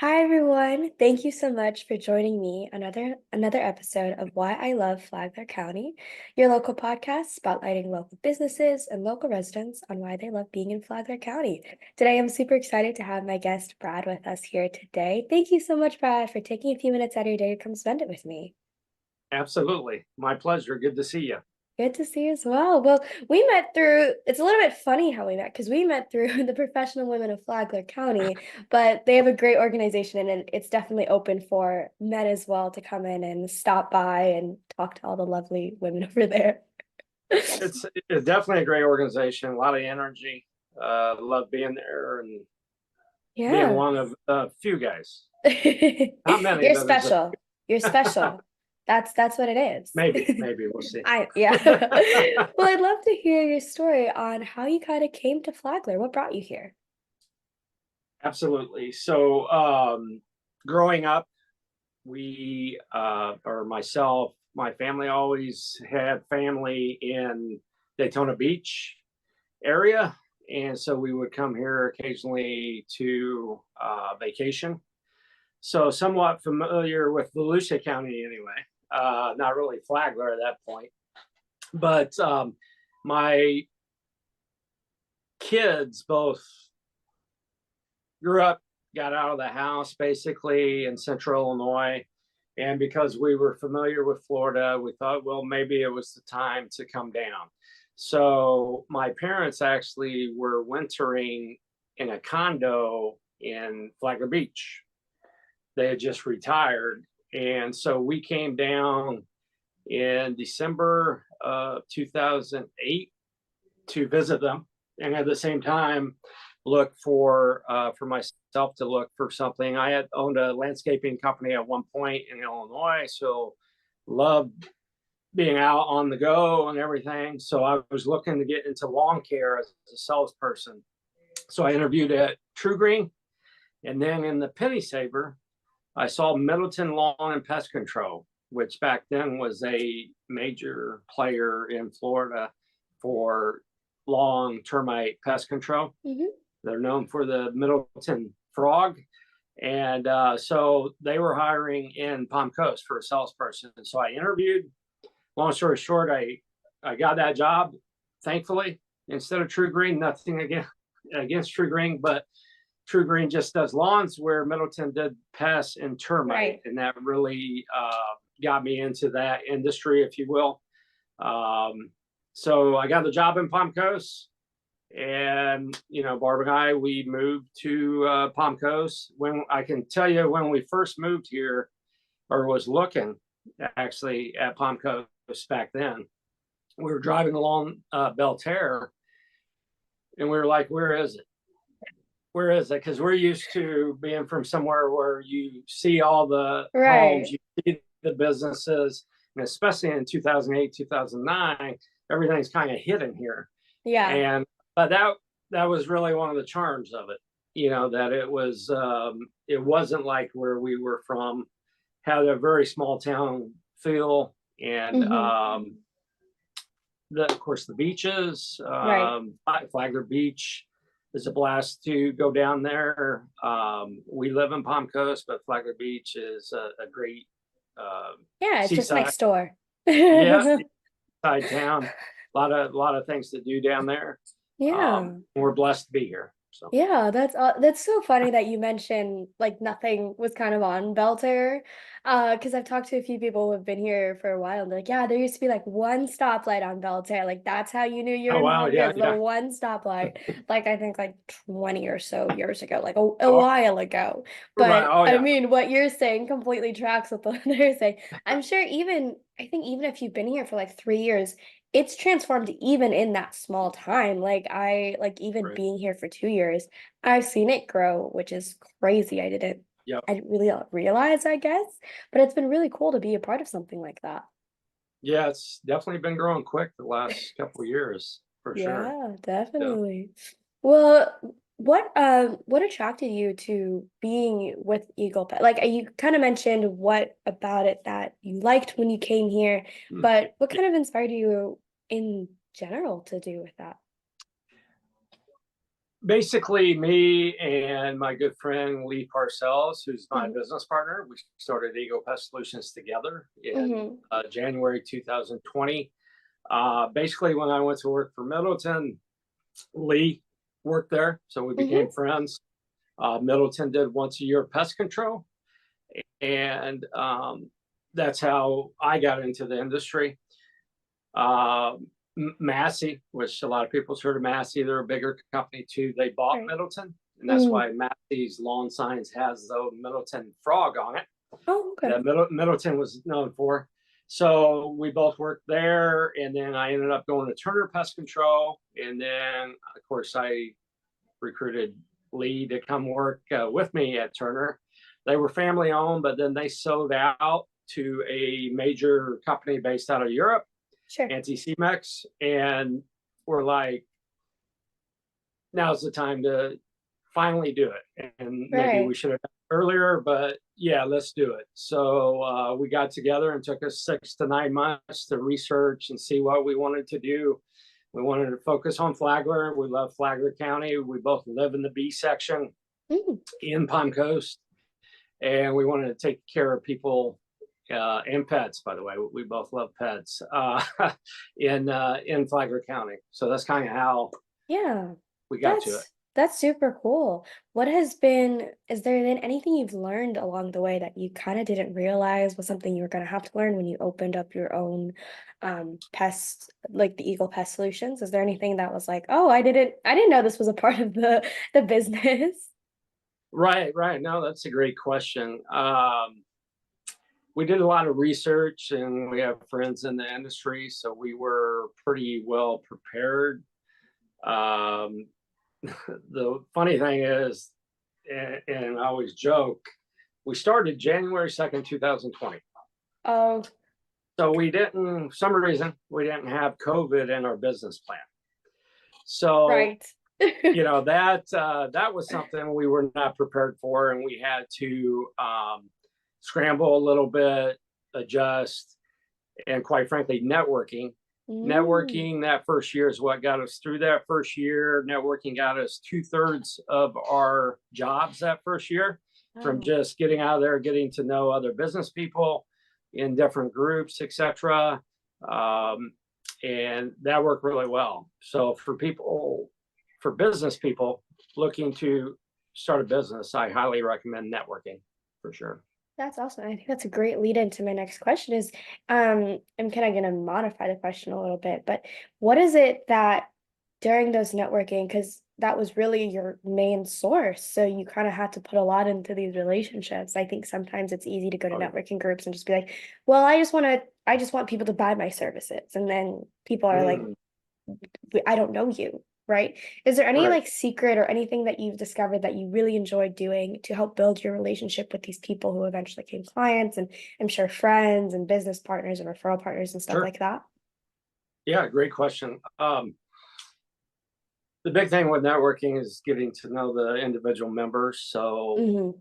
Hi everyone. Thank you so much for joining me another episode of Why I Love Flagler County, your local podcast spotlighting local businesses and local residents on why they love being in Flagler County. Today I'm super excited to have my guest Brad with us here today. Thank you so much, Brad, for taking a few minutes out of your day to come spend it with me. Absolutely. My pleasure. Good to see you. Good to see you as well. Well, we met through, it's a little bit funny how we met because we met through the Professional Women of Flagler County, but they have a great organization and it's definitely open for men as well to come in and stop by and talk to all the lovely women over there. It's definitely a great organization, a lot of energy. Love being there and being Yeah. one of a few guys. Not many, You're but there's a special. You're special. That's what it is. maybe we'll see. Yeah. Well, I'd love to hear your story on how you kind of came to Flagler. What brought you here? Absolutely. So, growing up, or myself, my family always had family in Daytona Beach area. And so we would come here occasionally to vacation. So somewhat familiar with Volusia County anyway. Not really Flagler at that point, but my kids both grew up, got out of the house basically in Central Illinois. And because we were familiar with Florida, we thought, well, maybe it was the time to come down. So my parents actually were wintering in a condo in Flagler Beach. They had just retired. And so we came down in December of 2008 to visit them. And at the same time, look for myself to look for something. I had owned a landscaping company at one point in Illinois, so loved being out on the go and everything. So I was looking to get into lawn care as a salesperson. So I interviewed at True Green, and then in the Penny Saver, I saw Middleton Lawn and Pest Control, which back then was a major player in Florida for lawn termite pest control. Hmm. They're known for the Middleton frog. And so they were hiring in Palm Coast for a salesperson. So I interviewed. Long story short, I got that job, thankfully, instead of True Green. Nothing against True Green, but True Green just does lawns where Middleton did pests and termite. Right. And that really got me into that industry, if you will. So I got the job in Palm Coast. And Barb and I, we moved to Palm Coast. When I can tell you, when we first moved here, or was looking actually at Palm Coast back then, we were driving along Belterre, and we were like, "Where is it? Where is it?" Because we're used to being from somewhere where you see all the homes, Right. you see the businesses, and especially in 2008, 2009, everything's kind of hidden here. Yeah. And but that was really one of the charms of it, that it wasn't like where we were from, had a very small town feel, and Hmm. of course the beaches, Right. Flagler Beach is a blast to go down there. We live in Palm Coast, but Flagler Beach is a great Yeah, it's just seaside, next door. yeah, side town. A lot of things to do down there. Yeah. We're blessed to be here. So, Yeah, that's so funny that you mentioned like nothing was kind of on Belter. Because I've talked to a few people who have been here for a while and they're like, yeah, there used to be like one stoplight on Belter. Like that's how you knew you were oh in wow, Palm yeah, Coast, the yeah, one stoplight. Like I think like 20 or so years ago, like a oh, while ago. right, But oh I yeah, mean, what you're saying completely tracks with what they're saying. I'm sure I think even if you've been here for like 3 years, it's transformed even in that small time. Like I like even right, being here for 2 years. I've seen it grow, which is crazy. yeah, I didn't really realize, I guess, but it's been really cool to be a part of something like that. yeah. It's definitely been growing quick the last couple of years for sure. Yeah, Yeah. definitely. Well, what attracted you to being with Eagle Pet? Like you kind of mentioned what about it that you liked when you came here, Hmm. but what kind of inspired you in general to do with that? Basically, me and my good friend Lee Parcells, who's my Hmm. business partner, we started Eagle Pest Solutions together in Hmm. January 2020. Basically, when I went to work for Middleton, Lee worked there, so we Hmm. became friends. Middleton did once a year pest control, and that's how I got into the industry. Uh, Massey, which a lot of people's heard of Massey, they're a bigger company too. They bought Right. Middleton, and that's Mm. why Massey's lawn signs has the Middleton frog on it Oh, okay. that Middleton was known for. So we both worked there, and then I ended up going to Turner Pest Control, and then of course I recruited Lee to come work with me at Turner. They were family owned, but then they sold out to a major company based out of Europe, Sure. Anti-Cemex, and we're like, now's the time to finally do it. And maybe we Right. should have done it earlier, but yeah, let's do it. So we got together and took us 6 to 9 months to research and see what we wanted to do. We wanted to focus on Flagler. We love Flagler County. We both live in the B section Mm. in Palm Coast, and we wanted to take care of people and pets. By the way, we both love pets in Flagler County. So that's kind of how Yeah. we got to it. That's super cool. Is there been anything you've learned along the way that you kind of didn't realize was something you were going to have to learn when you opened up your own pest, like the Eagle Pest Solutions? Is there anything that was like, oh, I didn't know this was a part of the business? Right, right. No, that's a great question. We did a lot of research, and we have friends in the industry, so we were pretty well prepared. Um, the funny thing is, and I always joke, we started January 2nd, 2020. Oh, So we didn't, for some reason, we didn't have COVID in our business plan. So, right. that was something we were not prepared for, and we had to scramble a little bit, adjust, and quite frankly, networking. Mm. Networking that first year is what got us through that first year. Networking got us 2/3 of our jobs that first year from Oh, just getting out there, getting to know other business people in different groups, etc. Um, and that worked really well. So for business people looking to start a business, I highly recommend networking for sure. that's awesome. I think that's a great lead into my next question is, I'm kind of gonna modify the question a little bit, but what is it that during those networking, because that was really your main source, so you kind of had to put a lot into these relationships. I think sometimes it's easy to go to Oh, yeah. networking groups and just be like, well, I just want people to buy my services. And then people are like, Mm, I don't know you, right? Is there any right. like secret or anything that you've discovered that you really enjoyed doing to help build your relationship with these people who eventually became clients and I'm sure friends and business partners and referral partners and stuff Sure. like that? Yeah, great question. The big thing with networking is getting to know the individual members. So, Hmm.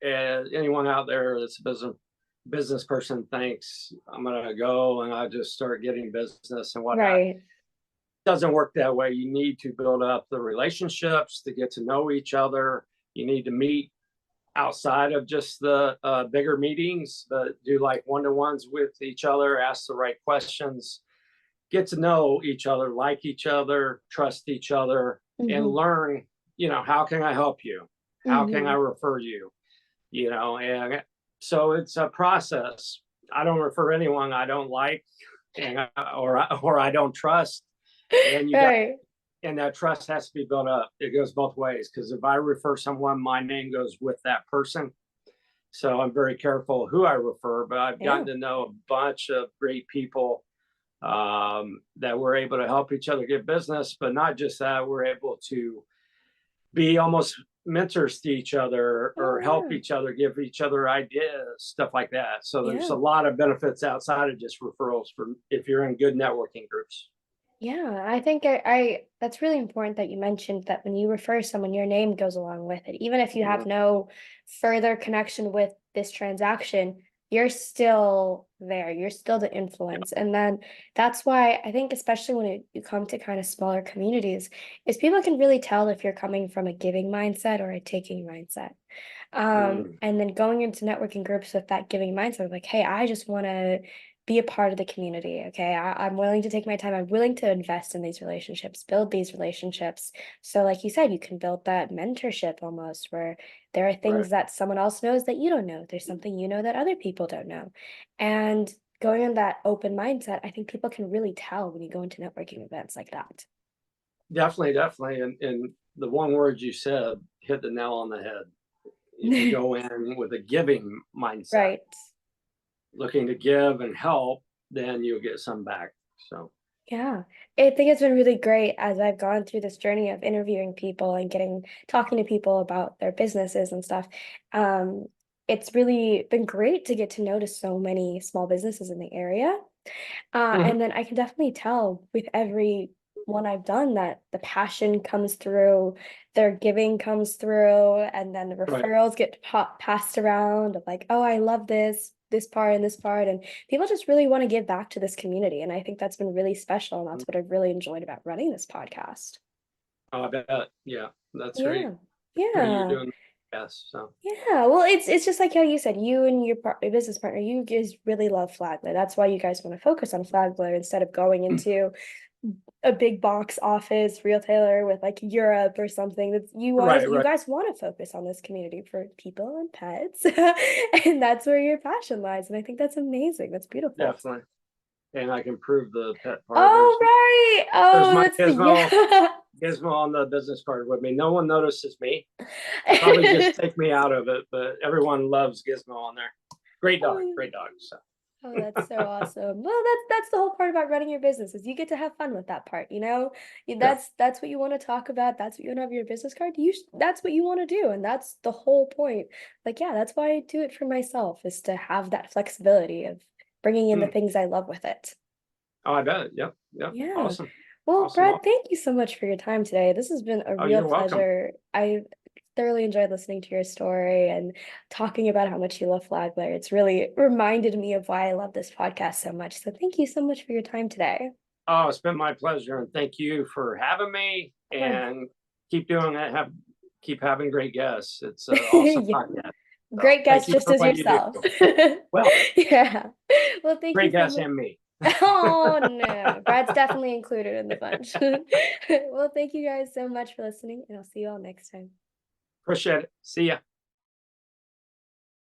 anyone out there that's a business person thinks I'm gonna go and I just start getting business and whatnot. Right. Doesn't work that way. You need to build up the relationships to get to know each other. You need to meet outside of just the bigger meetings, but do like one-to-ones with each other, ask the right questions, get to know each other, like each other, trust each other, and Hmm. learn, how can I help you? How can I Hmm. refer you? And so it's a process. I don't refer anyone I don't like or I don't trust. And you got Right. and that trust has to be built up. It goes both ways because if I refer someone, my name goes with that person. So I'm very careful who I refer, but I've Yeah. gotten to know a bunch of great people that we're able to help each other get business. But not just that, we're able to be almost mentors to each other Oh or help yeah. each other, give each other ideas, stuff like that. So there's a Yeah. lot of benefits outside of just referrals for if you're in good networking groups. Yeah, I think I that's really important that you mentioned that when you refer someone, your name goes along with it. Even if you have Mhm. no further connection with this transaction, you're still there. You're still the influence. And then that's why I think, especially when you come to kind of smaller communities, is people can really tell if you're coming from a giving mindset or a taking mindset. Mm, And then going into networking groups with that giving mindset of like, hey, I just want to be a part of the community. Okay. I'm willing to take my time. I'm willing to invest in these relationships, build these relationships. So, like you said, you can build that mentorship almost where there are right. things that someone else knows that you don't know. There's something you know that other people don't know. And going in that open mindset, I think people can really tell when you go into networking events like that. Definitely, definitely. And the one word you said hit the nail on the head. If you go in with a giving mindset, Right. looking to give and help, then you'll get some back. So, Yeah, I think it's been really great as I've gone through this journey of interviewing people and talking to people about their businesses and stuff. Um, it's really been great to get to notice so many small businesses in the area. mhm, And then I can definitely tell with every one I've done that the passion comes through, their giving comes through, and then the right. referrals get passed around of like, oh, I love this part and this part. And people just really want to give back to this community. And I think that's been really special. And that's what I've really enjoyed about running this podcast. I bet. Yeah, that's great. Yeah. You're Yeah. doing best. So, Yeah, well, it's just like how you said, you and your business partner, you guys really love Flagler. That's why you guys want to focus on Flagler instead of going into a big box office retailer with like Europe or something. That's right, you right. guys want to focus on this community for people and pets, and that's where your passion lies. And I think that's amazing. That's beautiful. Definitely. And I can prove the pet part. Oh, right. There's Oh, my that's the yeah. gizmo on the business card with me. No one notices me. Probably just take me out of it, but everyone loves Gizmo on there. Great dog. So Oh, that's so awesome. Well, that's the whole part about running your business is you get to have fun with that part, you know? yeah. That's what you want to talk about. That's what you want to have your business card. That's what you want to do, and that's the whole point. Like, yeah, that's why I do it for myself is to have that flexibility of bringing in the Hmm. things I love with it. Oh, I bet. Yep. Yep. Yeah. Awesome. Well, Awesome. Brad, Awesome. thank you so much for your time today. This has been a Oh, real you're welcome. pleasure. I thoroughly enjoyed listening to your story and talking about how much you love Flagler. It's really reminded me of why I love this podcast so much. So thank you so much for your time today. Oh, it's been my pleasure, and thank you for having me. Of course. And keep doing it. Keep having great guests. It's an awesome Yeah. podcast. So Great thank guest you just for as what you do. yourself. Well, Yeah. Well, thank you great so guests much. and me. Oh no, Brad's definitely included in the bunch. Well, thank you guys so much for listening, and I'll see you all next time. Appreciate it. See ya.